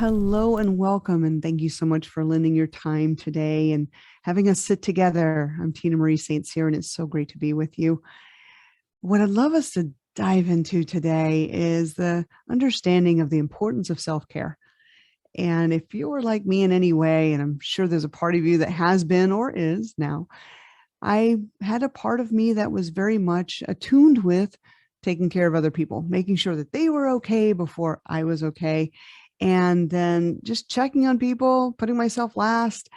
Hello and welcome, and thank you so much for lending your time today and having us sit together. I'm Tina Marie Saints here, and it's so great to be with you. What I'd love us to dive into today is the understanding of the importance of self-care. And if you're like me in any way, and I'm sure there's a part of you that has been or is now, I had a part of me that was very much attuned with taking care of other people, making sure that they were okay before I was okay. And then just checking on people, putting myself last.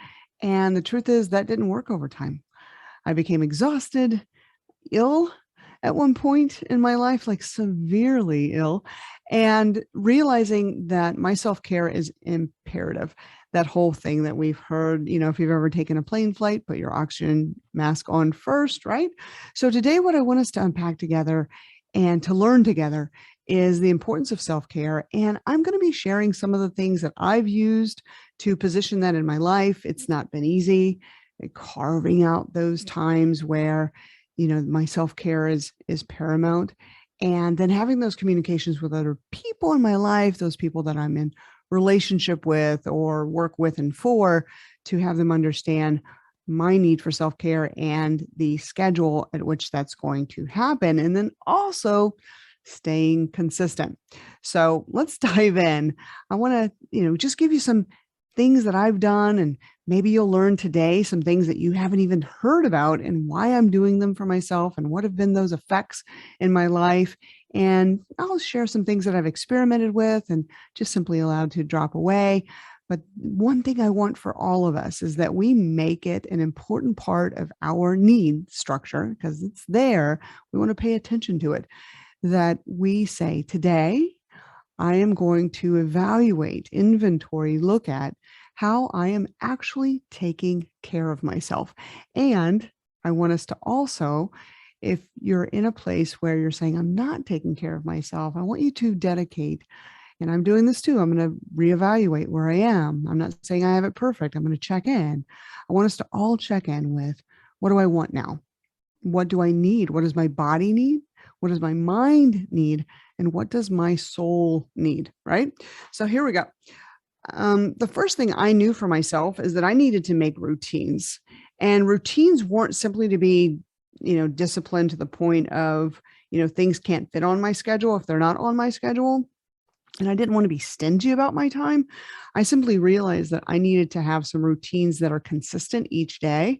And the truth is, that didn't work over time. I became exhausted, ill at one point in my life, like severely ill, and realizing that my self care is imperative. That whole thing that we've heard, if you've ever taken a plane flight, put your oxygen mask on first, right? So, today, what I want us to unpack together and to learn together is the importance of self care. And I'm going to be sharing some of the things that I've used to position that in my life. It's not been easy, carving out those times where my self-care is paramount, and then having those communications with other people in my life, those people that I'm in relationship with or work with and for, to have them understand my need for self-care and the schedule at which that's going to happen, and then also staying consistent. So let's dive in. I want to just give you some things that I've done, and maybe you'll learn today some things that you haven't even heard about and why I'm doing them for myself and what have been those effects in my life. And I'll share some things that I've experimented with and just simply allowed to drop away. But one thing I want for all of us is that we make it an important part of our need structure, because it's there. We want to pay attention to it, that we say, today, I am going to evaluate, inventory, look at how I am actually taking care of myself. And I want us to also, if you're in a place where you're saying, I'm not taking care of myself, I want you to dedicate, and I'm doing this too. I'm going to reevaluate where I am. I'm not saying I have it perfect. I'm going to check in. I want us to all check in with, what do I want now? What do I need? What does my body need? What does my mind need? And what does my soul need? Right? So here we go. The first thing I knew for myself is that I needed to make routines, and routines weren't simply to be, disciplined to the point of, things can't fit on my schedule if they're not on my schedule. And I didn't want to be stingy about my time. I simply realized that I needed to have some routines that are consistent each day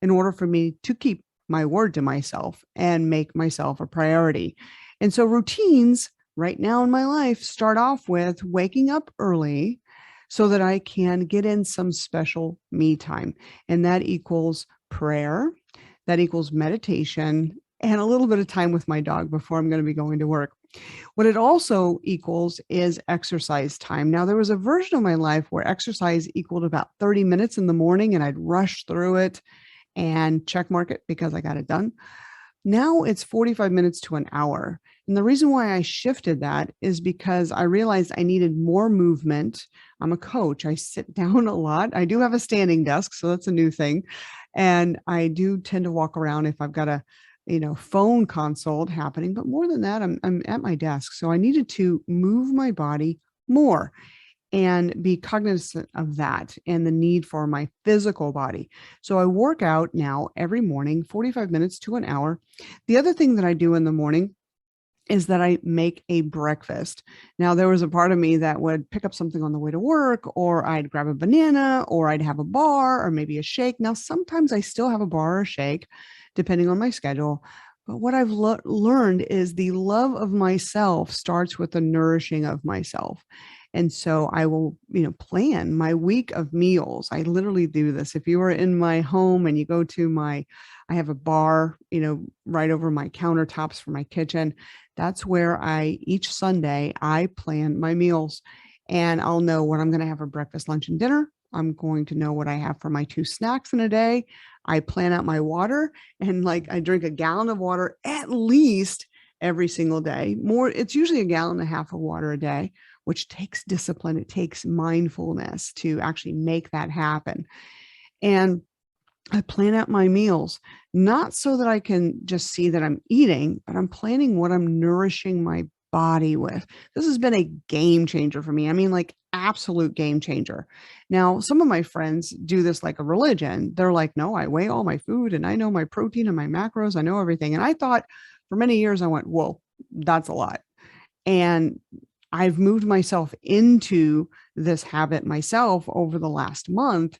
in order for me to keep my word to myself and make myself a priority. And so routines right now in my life start off with waking up early so that I can get in some special me time. And that equals prayer, that equals meditation, and a little bit of time with my dog before I'm going to be going to work. What it also equals is exercise time. Now, there was a version of my life where exercise equaled about 30 minutes in the morning, and I'd rush through it and check mark it because I got it done. Now it's 45 minutes to an hour. And the reason why I shifted that is because I realized I needed more movement. I'm a coach. I sit down a lot. I do have a standing desk, so that's a new thing. And I do tend to walk around if I've got a phone consult happening. But more than that, I'm at my desk. So I needed to move my body more and be cognizant of that and the need for my physical body. So I work out now every morning, 45 minutes to an hour. The other thing that I do in the morning is that I make a breakfast. Now, there was a part of me that would pick up something on the way to work, or I'd grab a banana, or I'd have a bar, or maybe a shake. Now, sometimes I still have a bar or a shake, depending on my schedule. But what I've learned is the love of myself starts with the nourishing of myself. And so I will, plan my week of meals. I literally do this. If you are in my home and you go to I have a bar, right over my countertops for my kitchen. That's where each Sunday, I plan my meals, and I'll know what I'm going to have for breakfast, lunch, and dinner. I'm going to know what I have for my 2 snacks in a day. I plan out my water, and I drink a gallon of water at least every single day. More, it's usually a gallon and a half of water a day, which takes discipline. It takes mindfulness to actually make that happen. And I plan out my meals, not so that I can just see that I'm eating, but I'm planning what I'm nourishing my body with. This has been a game changer for me. I mean, like absolute game changer. Now, some of my friends do this like a religion. They're like, no, I weigh all my food and I know my protein and my macros. I know everything. And I thought for many years, I went, whoa, that's a lot. And I've moved myself into this habit myself over the last month.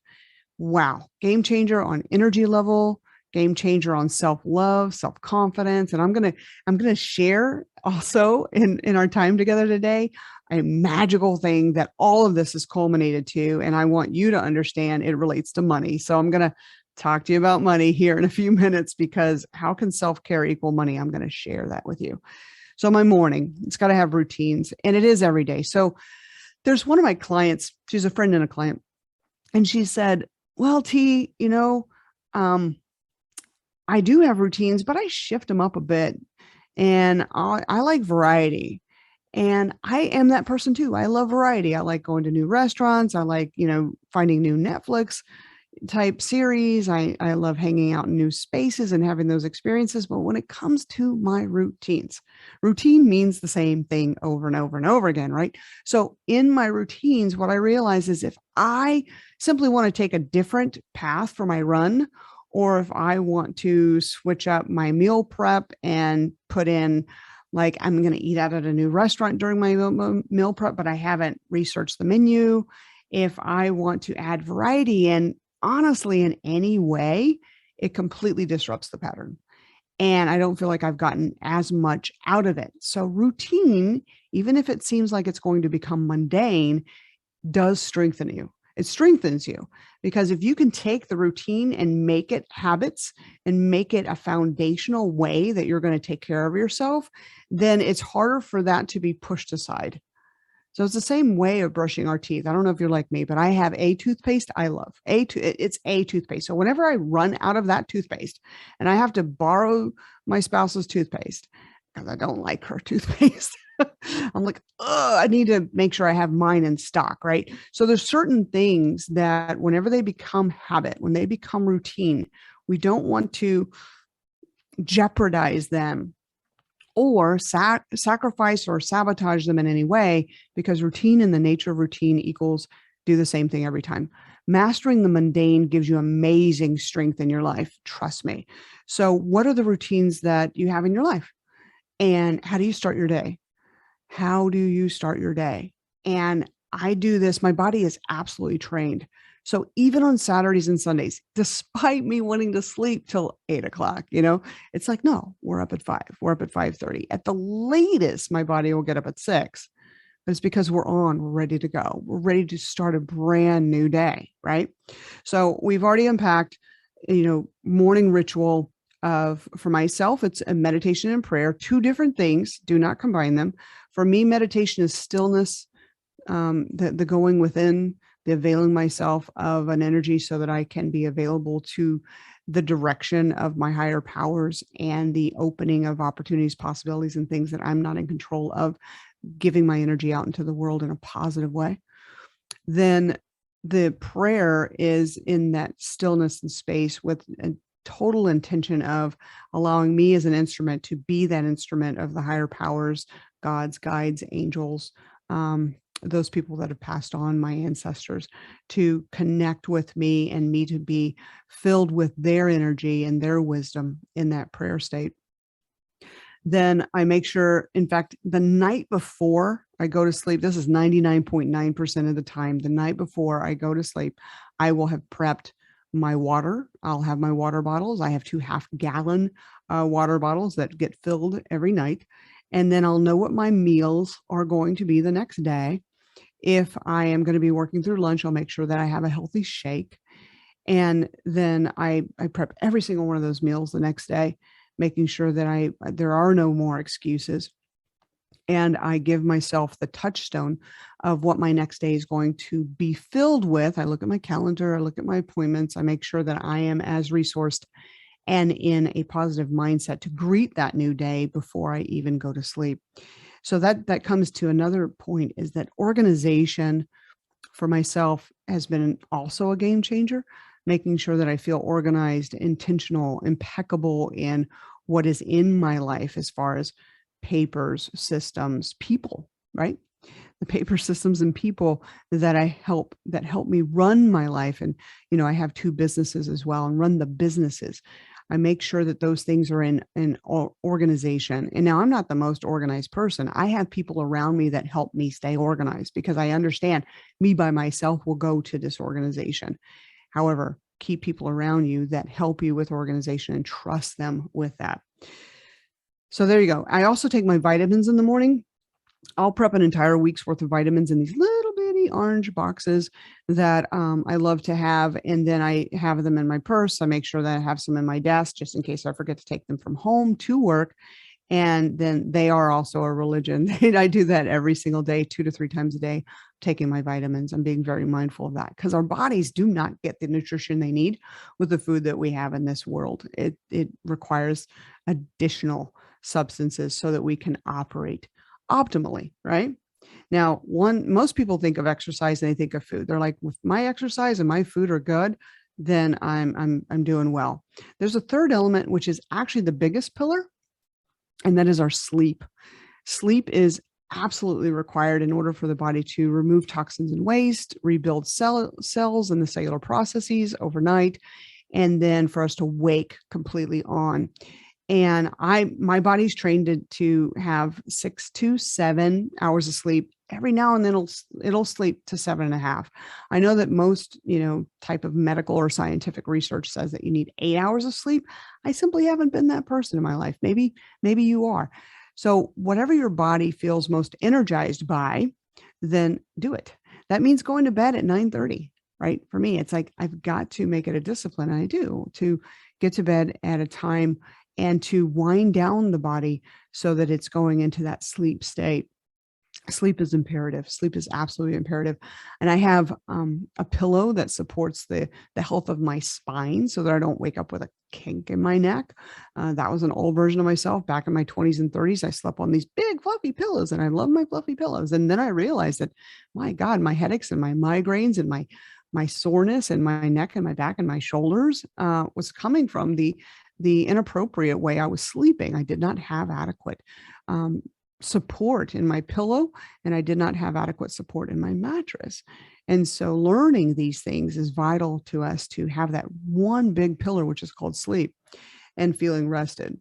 Wow, game changer on energy level, game changer on self-love, self-confidence. And I'm gonna share also in our time together today a magical thing that all of this is culminated to. And I want you to understand it relates to money. So I'm gonna talk to you about money here in a few minutes, because how can self-care equal money? I'm going to share that with you. So my morning, it's got to have routines, and it is every day. So there's one of my clients, she's a friend and a client, and she said, well, T, I do have routines, but I shift them up a bit, and I like variety. And I am that person too. I love variety. I like going to new restaurants. I like, finding new Netflix type series. I love hanging out in new spaces and having those experiences. But when it comes to my routines, routine means the same thing over and over and over again, right? So in my routines, what I realize is if I simply want to take a different path for my run, or if I want to switch up my meal prep and put in, like, I'm going to eat out at a new restaurant during my meal prep, but I haven't researched the menu. If I want to add variety in, honestly, in any way, it completely disrupts the pattern. And I don't feel like I've gotten as much out of it. So routine, even if it seems like it's going to become mundane, does strengthen you. It strengthens you, because if you can take the routine and make it habits and make it a foundational way that you're going to take care of yourself, then it's harder for that to be pushed aside. So it's the same way of brushing our teeth. I don't know if you're like me, but I have a toothpaste I love. It's a toothpaste. So whenever I run out of that toothpaste and I have to borrow my spouse's toothpaste because I don't like her toothpaste, I'm like, oh, I need to make sure I have mine in stock, right? So there's certain things that whenever they become habit, when they become routine, we don't want to jeopardize them or sacrifice or sabotage them in any way, because routine and the nature of routine equals do the same thing every time. Mastering the mundane gives you amazing strength in your life. Trust me. So what are the routines that you have in your life? And how do you start your day? How do you start your day? And I do this. My body is absolutely trained. So even on Saturdays and Sundays, despite me wanting to sleep till 8 o'clock, it's like, no, we're up at 5, we're up at 5:30. At the latest, my body will get up at 6, but it's because we're ready to go. We're ready to start a brand new day, right? So we've already unpacked, morning ritual for myself, it's a meditation and prayer, two different things. Do not combine them. For me, meditation is stillness, the going within, the availing myself of an energy so that I can be available to the direction of my higher powers and the opening of opportunities, possibilities, and things that I'm not in control of, giving my energy out into the world in a positive way. Then the prayer is in that stillness and space with a total intention of allowing me as an instrument to be that instrument of the higher powers, gods, guides, angels, those people that have passed on, my ancestors, to connect with me and me to be filled with their energy and their wisdom in that prayer state. Then I make sure, in fact, the night before I go to sleep, this is 99.9% of the time, the night before I go to sleep, I will have prepped my water. I'll have my water bottles. I have 2 half-gallon water bottles that get filled every night. And then I'll know what my meals are going to be the next day. If I am going to be working through lunch, I'll make sure that I have a healthy shake. And then I prep every single one of those meals the next day, making sure that there are no more excuses. And I give myself the touchstone of what my next day is going to be filled with. I look at my calendar, I look at my appointments, I make sure that I am as resourced and in a positive mindset to greet that new day before I even go to sleep. So that comes to another point, is that organization for myself has been also a game changer, making sure that I feel organized, intentional, impeccable in what is in my life as far as papers, systems, people, right? The paper systems and people that help me run my life. And, I have 2 businesses as well and run the businesses. I make sure that those things are in organization. And now I'm not the most organized person. I have people around me that help me stay organized because I understand me by myself will go to disorganization. However, keep people around you that help you with organization and trust them with that. So there you go. I also take my vitamins in the morning. I'll prep an entire week's worth of vitamins in these little bitty orange boxes that I love to have. And then I have them in my purse. I make sure that I have some in my desk just in case I forget to take them from home to work. And then they are also a religion. I do that every single day, 2 to 3 times a day, taking my vitamins. I'm being very mindful of that because our bodies do not get the nutrition they need with the food that we have in this world. It requires additional substances so that we can operate optimally, right? Now, most people think of exercise and they think of food. They're like, if my exercise and my food are good, then I'm doing well. There's a third element, which is actually the biggest pillar, and that is our sleep. Sleep is absolutely required in order for the body to remove toxins and waste, rebuild cells and the cellular processes overnight, and then for us to wake completely on. And my body's trained to have 6 to 7 hours of sleep. Every now and then it'll sleep to 7.5. I know that most, type of medical or scientific research says that you need 8 hours of sleep. I simply haven't been that person in my life. Maybe you are. So whatever your body feels most energized by, then do it. That means going to bed at 9:30, right? For me, it's like, I've got to make it a discipline. And I do, to get to bed at a time and to wind down the body so that it's going into that sleep state. Sleep is imperative. Sleep is absolutely imperative. And I have a pillow that supports the health of my spine so that I don't wake up with a kink in my neck. That was an old version of myself back in my 20s and 30s. I slept on these big fluffy pillows and I love my fluffy pillows. And then I realized that, my God, my headaches and my migraines and my soreness in my neck and my back and my shoulders was coming from the inappropriate way I was sleeping. I did not have adequate support in my pillow, and I did not have adequate support in my mattress. And so learning these things is vital to us to have that one big pillar, which is called sleep, and feeling rested.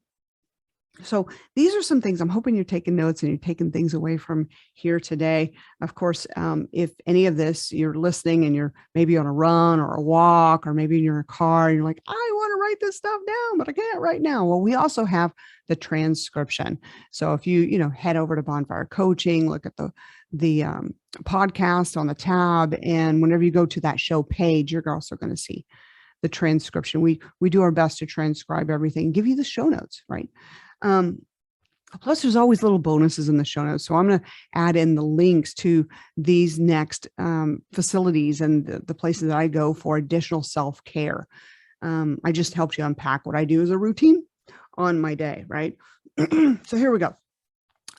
So these are some things. I'm hoping you're taking notes and you're taking things away from here today. Of course, if any of this you're listening and you're maybe on a run or a walk, or maybe you're in a car and you're like, I want to write this stuff down, but I can't right now. Well, we also have the transcription. So if you head over to Bonfire Coaching, look at the podcast on the tab, and whenever you go to that show page, you're also going to see the transcription. We do our best to transcribe everything, give you the show notes, right? Plus, there's always little bonuses in the show notes. So I'm going to add in the links to these next facilities and the places that I go for additional self-care. I just helped you unpack what I do as a routine on my day, right? So here we go.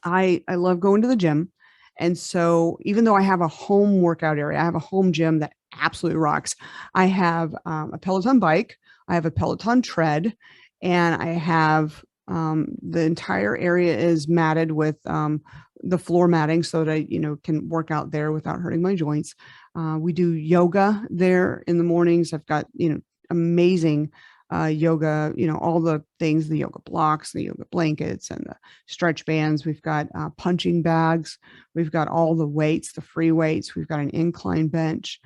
I love going to the gym. And so even though I have a home workout area, I have a home gym that absolutely rocks. I have a Peloton bike, I have a Peloton tread, and I have the entire area is matted with the floor matting so that I, can work out there without hurting my joints. We do yoga there in the mornings. I've got, amazing yoga, all the things, the yoga blocks, the yoga blankets, and the stretch bands. We've got punching bags. We've got all the weights, the free weights. We've got an incline bench.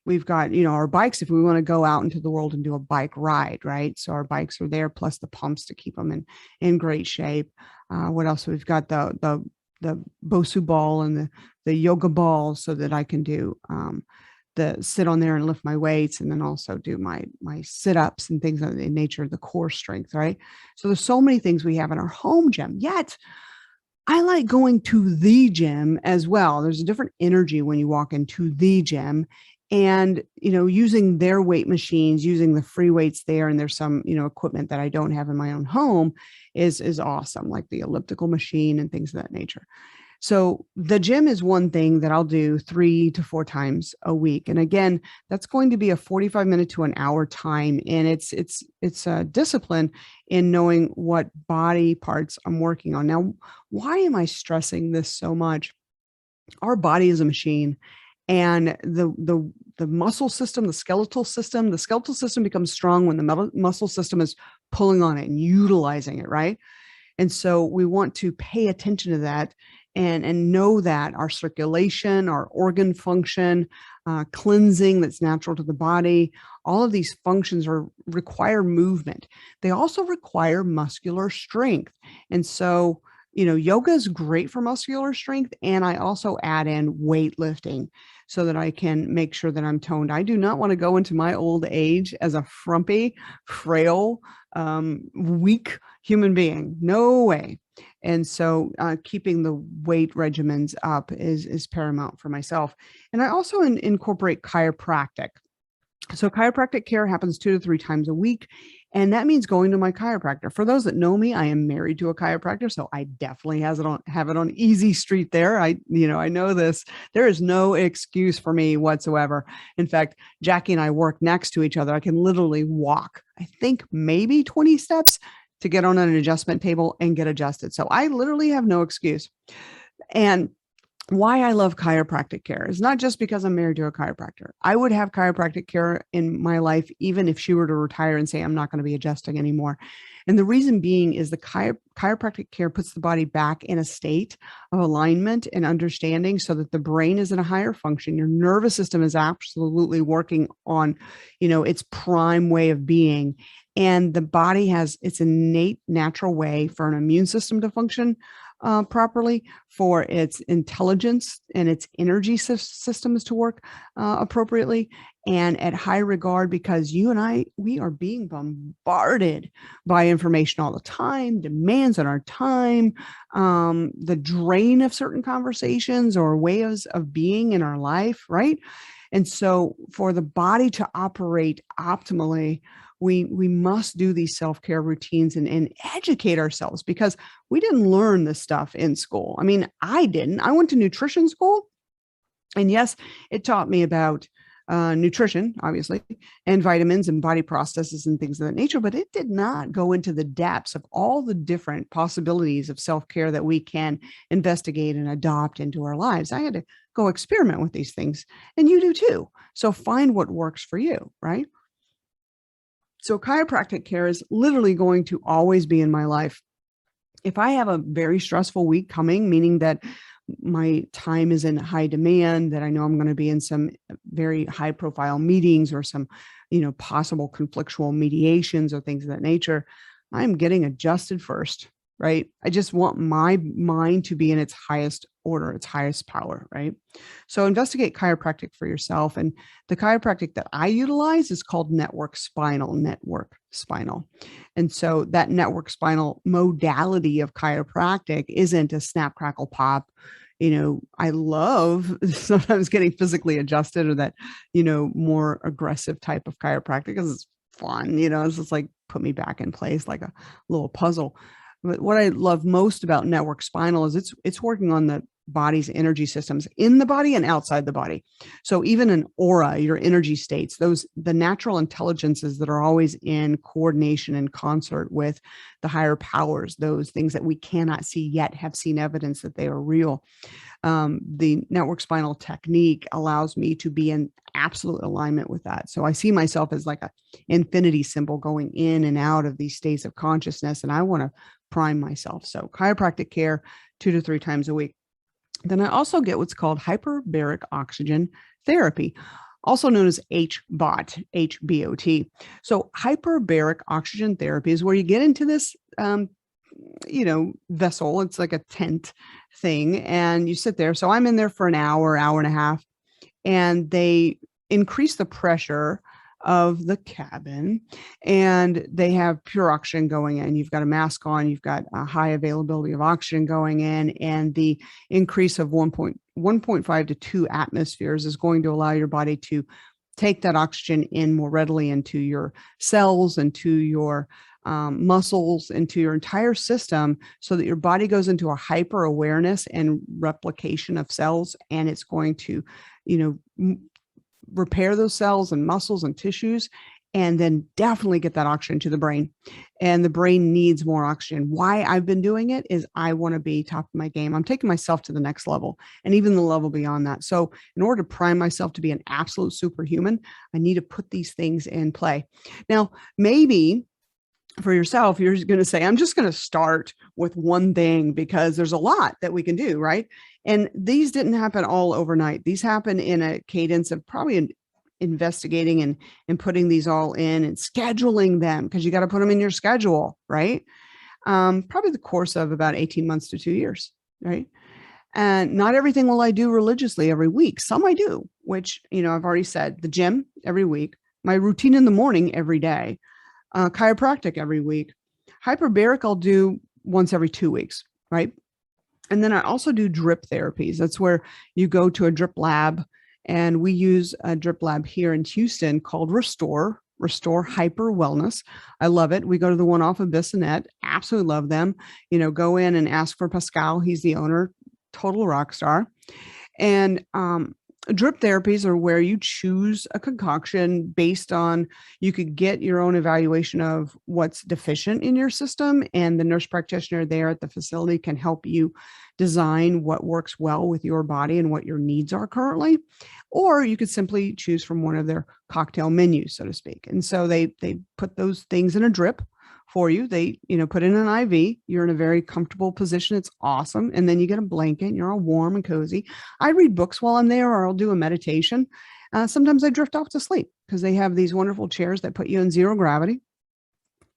We've got, our bikes if we want to go out into the world and do a bike ride, right? So our bikes are there, plus the pumps to keep them in great shape. What else? We've got the Bosu ball and the yoga ball so that I can do the sit on there and lift my weights, and then also do my sit-ups and things of the nature of the core strength, right? So there's so many things we have in our home gym, yet I like going to the gym as well. There's a different energy when you walk into the gym, and, using their weight machines, using the free weights there. And there's some, equipment that I don't have in my own home is awesome, like the elliptical machine and things of that nature. So the gym is one thing that I'll do 3 to 4 times a week. And again, that's going to be a 45 minute to an hour time. And it's a discipline in knowing what body parts I'm working on. Now, why am I stressing this so much? Our body is a machine, and the muscle system, the skeletal system becomes strong when the muscle system is pulling on it and utilizing it, right? And so we want to pay attention to that and know that our circulation, our organ function, cleansing that's natural to the body, all of these functions require movement. They also require muscular strength. And so, yoga is great for muscular strength. And I also add in weightlifting so that I can make sure that I'm toned. I do not want to go into my old age as a frumpy, frail, weak human being. No way. And so keeping the weight regimens up is paramount for myself. And I also incorporate chiropractic. So chiropractic care happens 2 to 3 times a week. And that means going to my chiropractor. For those that know me, I am married to a chiropractor, so I definitely have it on easy street there. I know this. There is no excuse for me whatsoever. In fact, Jackie and I work next to each other. I can literally walk, I think maybe 20 steps to get on an adjustment table and get adjusted. So I literally have no excuse. And why I love chiropractic care is not just because I'm married to a chiropractor. I would have chiropractic care in my life, even if she were to retire and say, I'm not going to be adjusting anymore. And the reason being is the chiropractic care puts the body back in a state of alignment and understanding so that the brain is in a higher function. Your nervous system is absolutely working on, its prime way of being. And the body has its innate natural way for an immune system to function properly, for its intelligence and its energy systems to work appropriately and at high regard, because you and I, we are being bombarded by information all the time, demands on our time, the drain of certain conversations or ways of being in our life, right? And so for the body to operate optimally, we must do these self-care routines and educate ourselves, because we didn't learn this stuff in school. I mean, I didn't. I went to nutrition school, and yes, it taught me about nutrition, obviously, and vitamins and body processes and things of that nature, but it did not go into the depths of all the different possibilities of self-care that we can investigate and adopt into our lives. I had to go experiment with these things, and you do too. So find what works for you, right? So chiropractic care is literally going to always be in my life. If I have a very stressful week coming, meaning that my time is in high demand, that I know I'm going to be in some very high profile meetings or some, possible conflictual mediations or things of that nature, I'm getting adjusted first, right? I just want my mind to be in its highest order, its highest power, right? So investigate chiropractic for yourself. And the chiropractic that I utilize is called network spinal. And so that network spinal modality of chiropractic isn't a snap, crackle, pop. I love sometimes getting physically adjusted, or that, more aggressive type of chiropractic, because it's fun, it's just like put me back in place like a little puzzle. But what I love most about network spinal is it's working on the body's energy systems in the body and outside the body. So even an aura, your energy states, the natural intelligences that are always in coordination and concert with the higher powers, those things that we cannot see yet have seen evidence that they are real. The network spinal technique allows me to be in absolute alignment with that. So I see myself as like a infinity symbol going in and out of these states of consciousness, and I want to prime myself. So chiropractic care 2 to 3 times a week. Then I also get what's called hyperbaric oxygen therapy, also known as HBOT, HBOT. So hyperbaric oxygen therapy is where you get into this, vessel. It's like a tent thing, and you sit there. So I'm in there for an hour, hour and a half, and they increase the pressure of the cabin, and they have pure oxygen going in. You've got a mask on, you've got a high availability of oxygen going in, and the increase of 1.5 to 2 atmospheres is going to allow your body to take that oxygen in more readily into your cells and to your muscles, into your entire system, so that your body goes into a hyper awareness and replication of cells. And it's going to, repair those cells and muscles and tissues, and then definitely get that oxygen to the brain. And the brain needs more oxygen. Why I've been doing it is I want to be top of my game. I'm taking myself to the next level and even the level beyond that. So in order to prime myself to be an absolute superhuman, I need to put these things in play. Now, maybe for yourself, you're going to say, I'm just going to start with one thing, because there's a lot that we can do, right? And these didn't happen all overnight. These happen in a cadence of probably investigating and putting these all in and scheduling them, because you got to put them in your schedule, right? Probably the course of about 18 months to 2 years, right? And not everything will I do religiously every week. Some I do, which, I've already said, the gym every week, my routine in the morning every day, chiropractic every week. Hyperbaric I'll do once every 2 weeks, right? And then I also do drip therapies. That's where you go to a drip lab, and we use a drip lab here in Houston called Restore Hyper Wellness. I love it. We go to the one off of Bissonnette. Absolutely love them. Go in and ask for Pascal. He's the owner, total rock star. And drip therapies are where you choose a concoction based on, you could get your own evaluation of what's deficient in your system, and the nurse practitioner there at the facility can help you design what works well with your body and what your needs are currently. Or you could simply choose from one of their cocktail menus, so to speak. And so they put those things in a drip for you. They, put in an IV. You're in a very comfortable position. It's awesome. And then you get a blanket and you're all warm and cozy. I read books while I'm there, or I'll do a meditation. Sometimes I drift off to sleep, because they have these wonderful chairs that put you in zero gravity.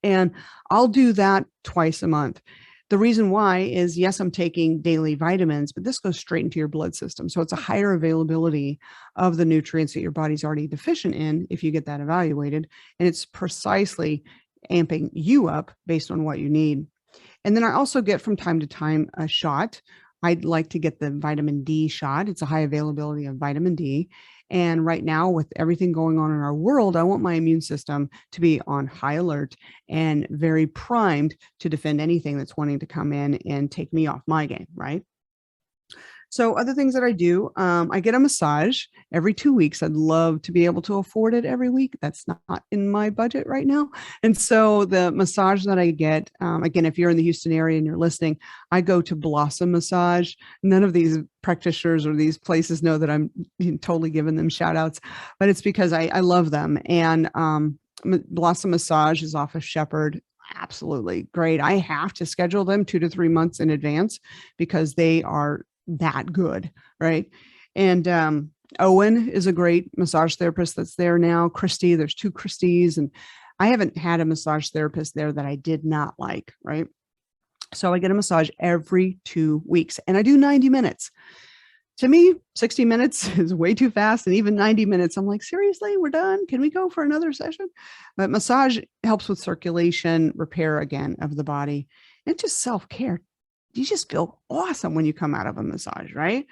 And I'll do that twice a month. The reason why is, yes, I'm taking daily vitamins, but this goes straight into your blood system. So it's a higher availability of the nutrients that your body's already deficient in if you get that evaluated. And it's precisely amping you up based on what you need. And then I also get from time to time a shot. I'd like to get the vitamin D shot. It's a high availability of vitamin D. And right now, with everything going on in our world, I want my immune system to be on high alert and very primed to defend anything that's wanting to come in and take me off my game, right? So other things that I do, I get a massage every 2 weeks. I'd love to be able to afford it every week. That's not in my budget right now. And so the massage that I get, again, if you're in the Houston area and you're listening, I go to Blossom Massage. None of these practitioners or these places know that I'm totally giving them shout outs, but it's because I love them. And Blossom Massage is off of Shepherd. Absolutely great. I have to schedule them 2 to 3 months in advance, because they are that good, right? And Owen is a great massage therapist that's there now. Christy, there's 2 Christys, and I haven't had a massage therapist there that I did not like, right? So I get a massage every 2 weeks, and I do 90 minutes. To me, 60 minutes is way too fast, and even 90 minutes, I'm like, seriously, we're done? Can we go for another session? But massage helps with circulation, repair again of the body, and just self-care. You just feel awesome when you come out of a massage, right?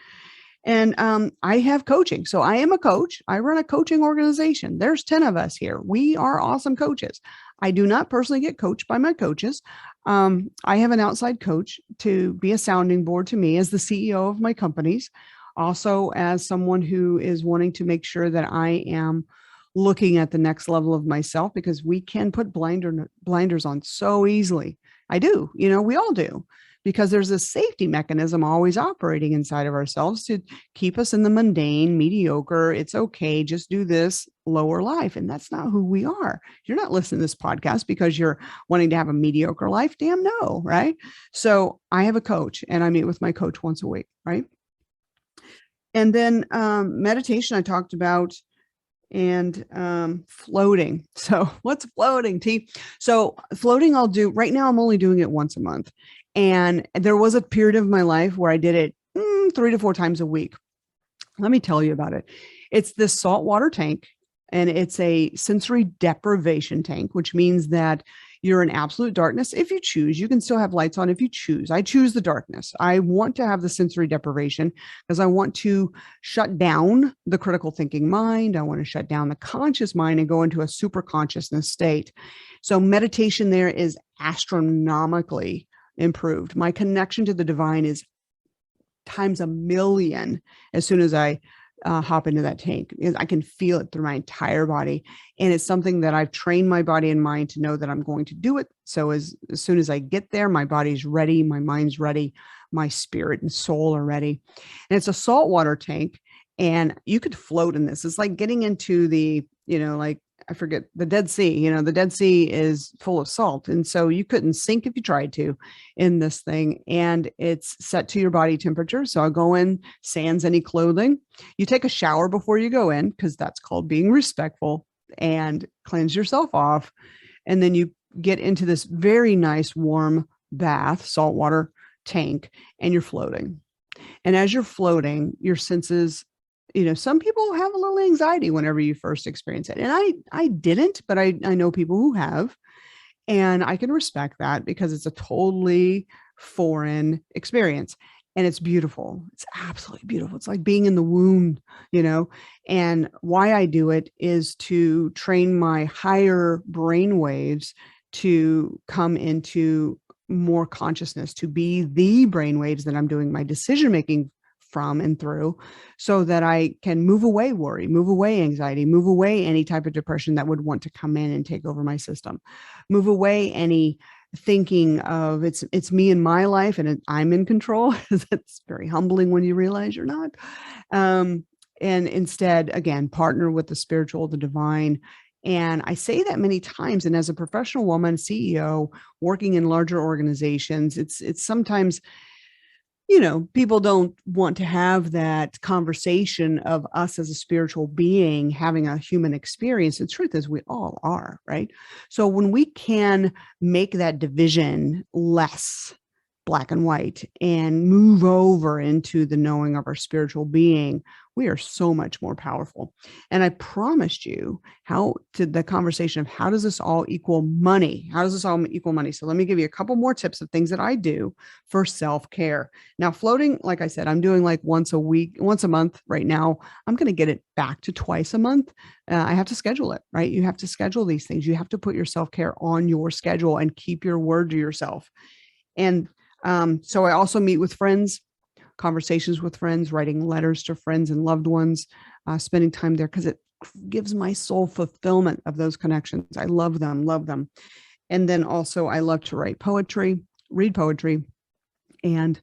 And I have coaching. So I am a coach. I run a coaching organization. There's 10 of us here. We are awesome coaches. I do not personally get coached by my coaches. I have an outside coach to be a sounding board to me as the CEO of my companies, also as someone who is wanting to make sure that I am looking at the next level of myself, because we can put blinders on so easily. I do, we all do. Because there's a safety mechanism always operating inside of ourselves to keep us in the mundane, mediocre, it's okay, just do this lower life. And that's not who we are. You're not listening to this podcast because you're wanting to have a mediocre life. Damn no, right? So I have a coach, and I meet with my coach once a week, right? And then meditation I talked about, and floating. So what's floating, T? So floating I'll do, right now I'm only doing it once a month. And there was a period of my life where I did it 3 to 4 times a week. Let me tell you about it. It's this saltwater tank, and it's a sensory deprivation tank, which means that You're in absolute darkness. If you choose, you can still have lights on if you choose. I choose the darkness. I want to have the sensory deprivation because I want to shut down the critical thinking mind. I want to shut down the conscious mind and go into a super consciousness state. So meditation there is astronomically improved. My connection to the divine is times a million as soon as I hop into that tank. I can feel it through my entire body. And it's something that I've trained my body and mind to know that I'm going to do it. So as soon as I get there, my body's ready, my mind's ready, my spirit and soul are ready. And it's a saltwater tank. And you could float in this. It's like getting into the, like I forget, the Dead Sea. The Dead Sea is full of salt. And so you couldn't sink if you tried to in this thing. And it's set to your body temperature. So I go in, sans any clothing. You take a shower before you go in, because that's called being respectful, and cleanse yourself off. And then you get into this very nice warm bath, saltwater tank, and you're floating. And as you're floating, your senses, some people have a little anxiety whenever you first experience it. And I didn't, but I know people who have, and I can respect that because it's a totally foreign experience. And it's beautiful. It's absolutely beautiful. It's like being in the womb, and why I do it is to train my higher brain waves to come into more consciousness, to be the brain waves that I'm doing my decision-making from and through, so that I can move away worry, move away anxiety, move away any type of depression that would want to come in and take over my system, move away any thinking of it's me and my life and I'm in control. That's very humbling when you realize you're not. And instead, again, partner with the spiritual, the divine. And I say that many times. And as a professional woman, CEO, working in larger organizations, it's sometimes, people don't want to have that conversation of us as a spiritual being having a human experience. The truth is we all are, right? So when we can make that division less black and white and move over into the knowing of our spiritual being, we are so much more powerful. And I promised you the conversation of how does this all equal money? How does this all equal money? So let me give you a couple more tips of things that I do for self-care. Now, floating, like I said, I'm doing like once a month right now. I'm going to get it back to twice a month. I have to schedule it, right? You have to schedule these things. You have to put your self-care on your schedule and keep your word to yourself. And so I also meet with friends, conversations with friends, writing letters to friends and loved ones, spending time there because it gives my soul fulfillment of those connections. I love them. And then also I love to write poetry, read poetry, and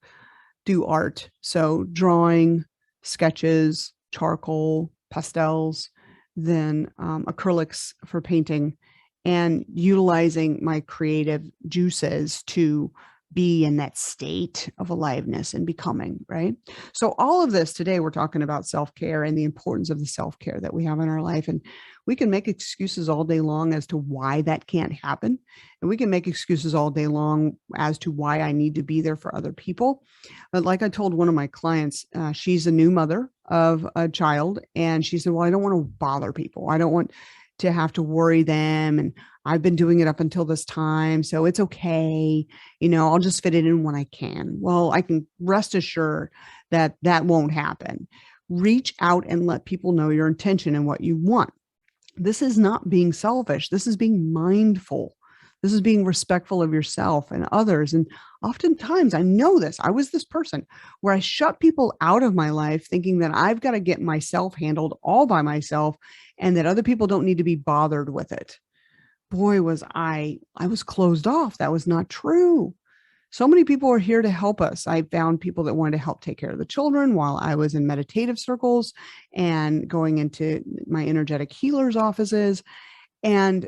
do art. So drawing, sketches, charcoal, pastels, then acrylics for painting, and utilizing my creative juices to be in that state of aliveness and becoming, right? So all of this today, we're talking about self-care and the importance of the self-care that we have in our life. And we can make excuses all day long as to why that can't happen. And we can make excuses all day long as to why I need to be there for other people. But like I told one of my clients, she's a new mother of a child. And she said, well, I don't want to bother people. I don't want to have to worry them. And I've been doing it up until this time, so it's okay. I'll just fit it in when I can. Well, I can rest assured that that won't happen. Reach out and let people know your intention and what you want. This is not being selfish. This is being mindful. This is being respectful of yourself and others. And oftentimes, I know this, I was this person where I shut people out of my life thinking that I've got to get myself handled all by myself and that other people don't need to be bothered with it. Boy, I was closed off. That was not true. So many people are here to help us. I found people that wanted to help take care of the children while I was in meditative circles and going into my energetic healers' offices. And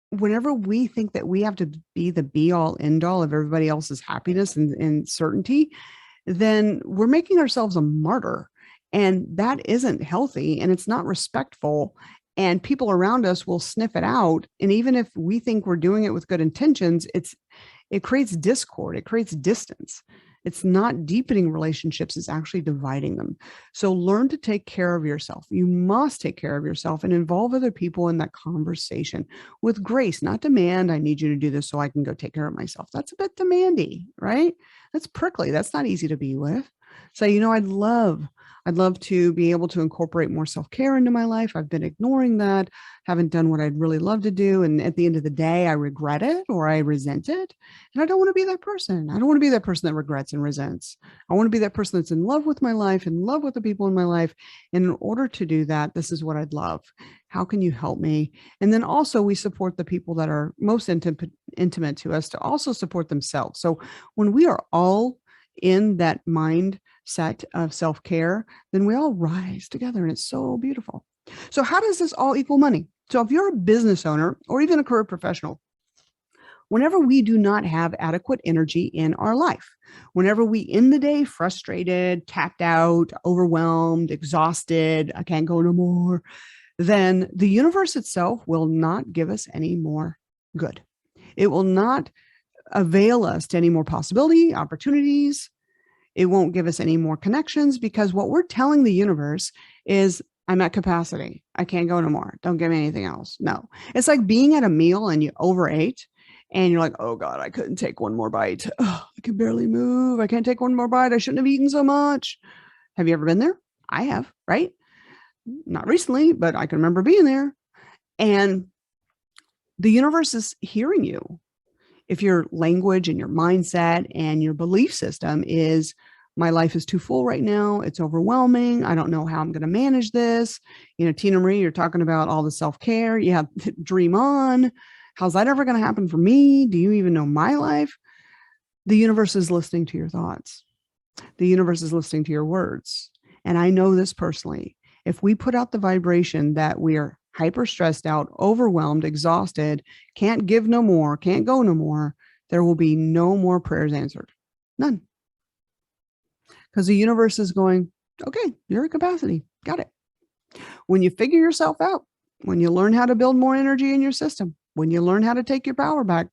whenever we think that we have to be the be all end all of everybody else's happiness and certainty, then we're making ourselves a martyr. And that isn't healthy and it's not respectful. And people around us will sniff it out. And even if we think we're doing it with good intentions, it creates discord. It creates distance. It's not deepening relationships, it's actually dividing them. So learn to take care of yourself. You must take care of yourself and involve other people in that conversation with grace, not demand, I need you to do this so I can go take care of myself. That's a bit demandy, right? That's prickly. That's not easy to be with. So, I'd love to be able to incorporate more self-care into my life. I've been ignoring that, haven't done what I'd really love to do. And at the end of the day, I regret it or I resent it. And I don't want to be that person. I don't want to be that person that regrets and resents. I want to be that person that's in love with my life, in love with the people in my life. And in order to do that, this is what I'd love. How can you help me? And then also we support the people that are most intimate to us to also support themselves. So when we are all in that mindset of self-care, then we all rise together and it's so beautiful. So how does this all equal money? So if you're a business owner or even a career professional, whenever we do not have adequate energy in our life, whenever we end the day frustrated, tapped out, overwhelmed, exhausted, I can't go no more, then the universe itself will not give us any more good. It will not avail us to any more possibility, opportunities. It won't give us any more connections because what we're telling the universe is, I'm at capacity. I can't go no more. Don't give me anything else. No. It's like being at a meal and you overate and you're like, oh God, I couldn't take one more bite. Oh, I can barely move. I can't take one more bite. I shouldn't have eaten so much. Have you ever been there? I have, right? Not recently, but I can remember being there. And the universe is hearing you. If your language and your mindset and your belief system is, my life is too full right now, it's overwhelming, I don't know how I'm going to manage this. Tina Marie, you're talking about all the self-care. You have dream on. How's that ever going to happen for me? Do you even know my life? The universe is listening to your thoughts. The universe is listening to your words. And I know this personally. If we put out the vibration that we are hyper stressed out, overwhelmed, exhausted, can't give no more, can't go no more, there will be no more prayers answered. None. Because the universe is going, okay, you're at capacity. Got it. When you figure yourself out, when you learn how to build more energy in your system, when you learn how to take your power back,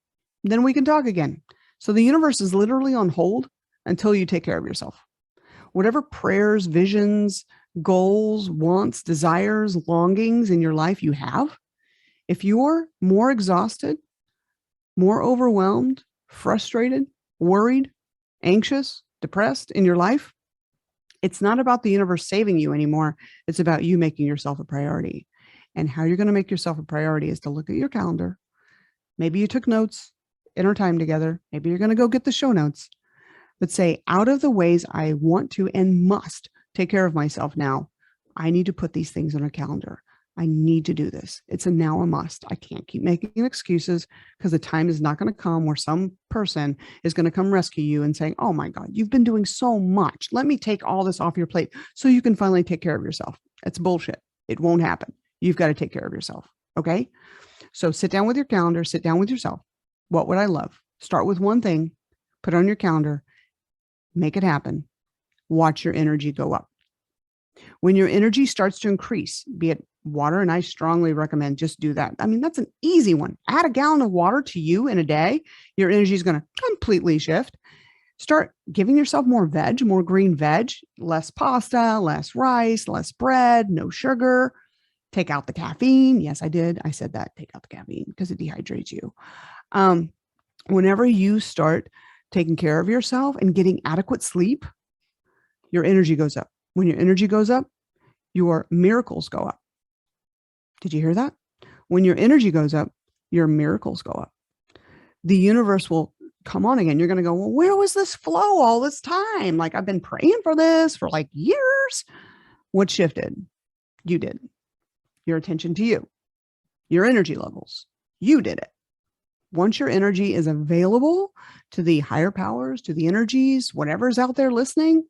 then we can talk again. So the universe is literally on hold until you take care of yourself. Whatever prayers, visions, goals, wants, desires, longings in your life you have, if you're more exhausted, more overwhelmed, frustrated, worried, anxious, depressed in your life, it's not about the universe saving you anymore. It's about you making yourself a priority. And how you're going to make yourself a priority is to look at your calendar. Maybe you took notes in our time together. Maybe you're going to go get the show notes. But say, out of the ways I want to and must take care of myself now, I need to put these things on a calendar. I need to do this. It's a now a must. I can't keep making excuses because the time is not going to come where some person is going to come rescue you and saying, oh my God, you've been doing so much. Let me take all this off your plate so you can finally take care of yourself. That's bullshit. It won't happen. You've got to take care of yourself. Okay. So sit down with your calendar, sit down with yourself. What would I love? Start with one thing, put it on your calendar, make it happen. Watch your energy go up. When your energy starts to increase, be it water, and I strongly recommend just do that. I mean, that's an easy one. Add a gallon of water to you in a day. Your energy is going to completely shift. Start giving yourself more veg, more green veg, less pasta, less rice, less bread, no sugar. Take out the caffeine. Yes, I did. I said that. Take out the caffeine because it dehydrates you. Whenever you start taking care of yourself and getting adequate sleep, your energy goes up. When your energy goes up, your miracles go up. Did you hear that? When your energy goes up, your miracles go up. The universe will come on again. You're going to go, well, where was this flow all this time? Like, I've been praying for this for like years. What shifted? You did. Your attention to you, your energy levels. You did it. Once your energy is available to the higher powers, to the energies, whatever's out there listening,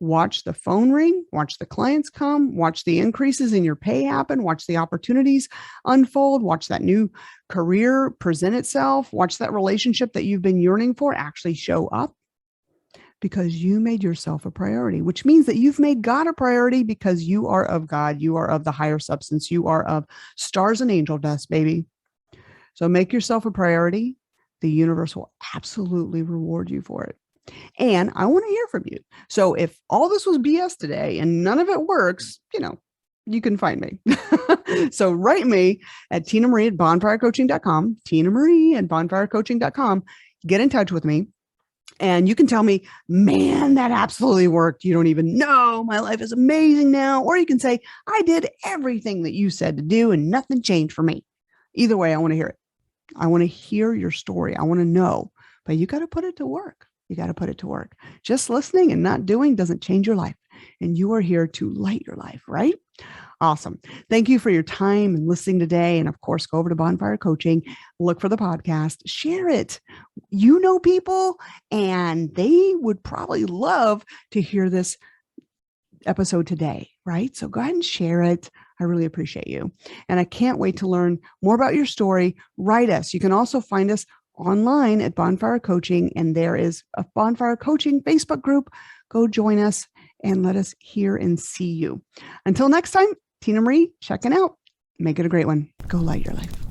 watch the phone ring, watch the clients come, watch the increases in your pay happen, watch the opportunities unfold, watch that new career present itself, watch that relationship that you've been yearning for actually show up because you made yourself a priority, which means that you've made God a priority because you are of God, you are of the higher substance, you are of stars and angel dust, baby. So make yourself a priority. The universe will absolutely reward you for it. And I want to hear from you. So if all this was BS today and none of it works, you can find me. So write me at Tina Marie at bonfirecoaching.com, Tina Marie at bonfirecoaching.com. Get in touch with me. And you can tell me, man, that absolutely worked. You don't even know. My life is amazing now. Or you can say, I did everything that you said to do and nothing changed for me. Either way, I want to hear it. I want to hear your story. I want to know, but you got to put it to work. You got to put it to work. Just listening and not doing doesn't change your life. And you are here to light your life, right? Awesome. Thank you for your time and listening today. And of course, go over to Bonfire Coaching, look for the podcast, share it. You know people, and they would probably love to hear this episode today, right? So go ahead and share it. I really appreciate you. And I can't wait to learn more about your story. Write us. You can also find us online at Bonfire Coaching, and there is a Bonfire Coaching Facebook group. Go join us and let us hear and see you. Until next time, Tina Marie checking out. Make it a great one. Go light your life.